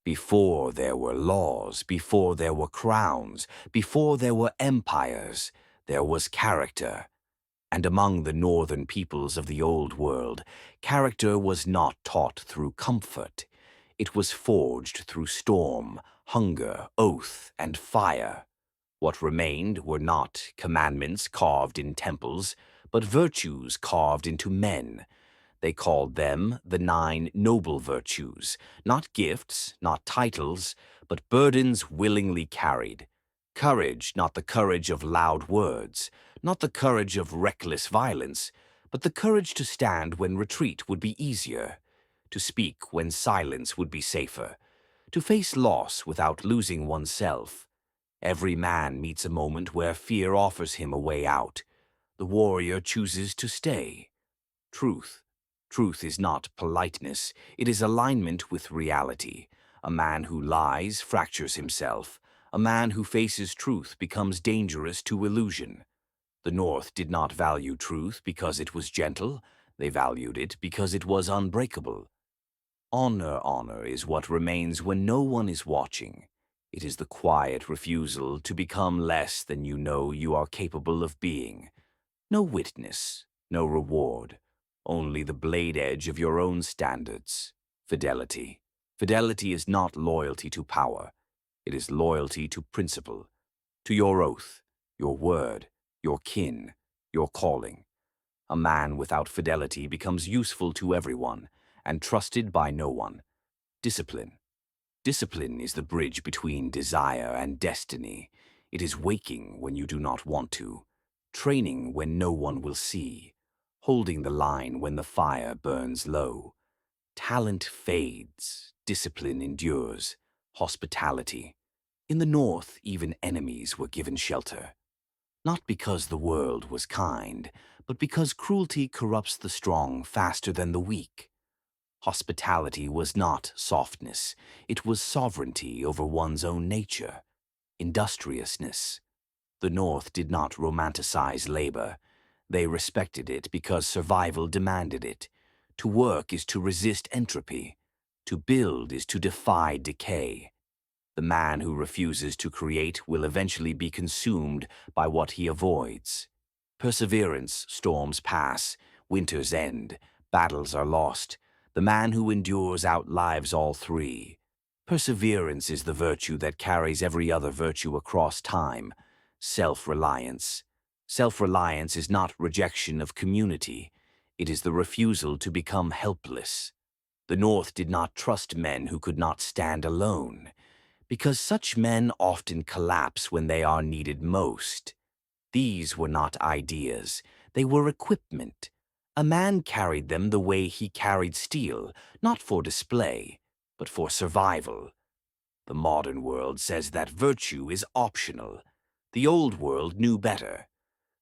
Before there were laws, before there were crowns, before there were empires, there was character. And among the northern peoples of the Old World, character was not taught through comfort. It was forged through storm, hunger, oath, and fire. What remained were not commandments carved in temples, but virtues carved into men. They called them the 9 noble virtues, not gifts, not titles, but burdens willingly carried. Courage, not the courage of loud words, not the courage of reckless violence, but the courage to stand when retreat would be easier, to speak when silence would be safer, to face loss without losing oneself. Every man meets a moment where fear offers him a way out. The warrior chooses to stay. Truth. Truth is not politeness, it is alignment with reality. A man who lies fractures himself. A man who faces truth becomes dangerous to illusion. The North did not value truth because it was gentle. They valued it because it was unbreakable. Honor is what remains when no one is watching. It is the quiet refusal to become less than you know you are capable of being. No witness, no reward. Only the blade edge of your own standards. Fidelity. Fidelity is not loyalty to power. It is loyalty to principle, to your oath, your word, your kin, your calling. A man without fidelity becomes useful to everyone and trusted by no one. Discipline. Discipline is the bridge between desire and destiny. It is waking when you do not want to, training when no one will see, holding the line when the fire burns low. Talent fades, discipline endures, hospitality. In the North, even enemies were given shelter. Not because the world was kind, but because cruelty corrupts the strong faster than the weak. Hospitality was not softness, it was sovereignty over one's own nature. Industriousness. The North did not romanticize labor. They respected it because survival demanded it. To work is to resist entropy. To build is to defy decay. The man who refuses to create will eventually be consumed by what he avoids. Perseverance, storms pass, winters end, battles are lost. The man who endures outlives all three. Perseverance is the virtue that carries every other virtue across time. Self-reliance. Self-reliance is not rejection of community. It is the refusal to become helpless. The North did not trust men who could not stand alone, because such men often collapse when they are needed most. These were not ideas, they were equipment. A man carried them the way he carried steel, not for display, but for survival. The modern world says that virtue is optional. The old world knew better.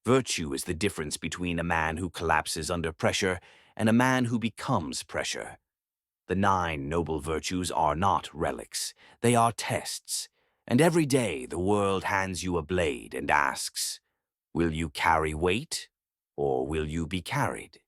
Virtue is the difference between a man who collapses under pressure and a man who becomes pressure. The 9 noble virtues are not relics, they are tests. And every day the world hands you a blade and asks, will you carry weight or will you be carried?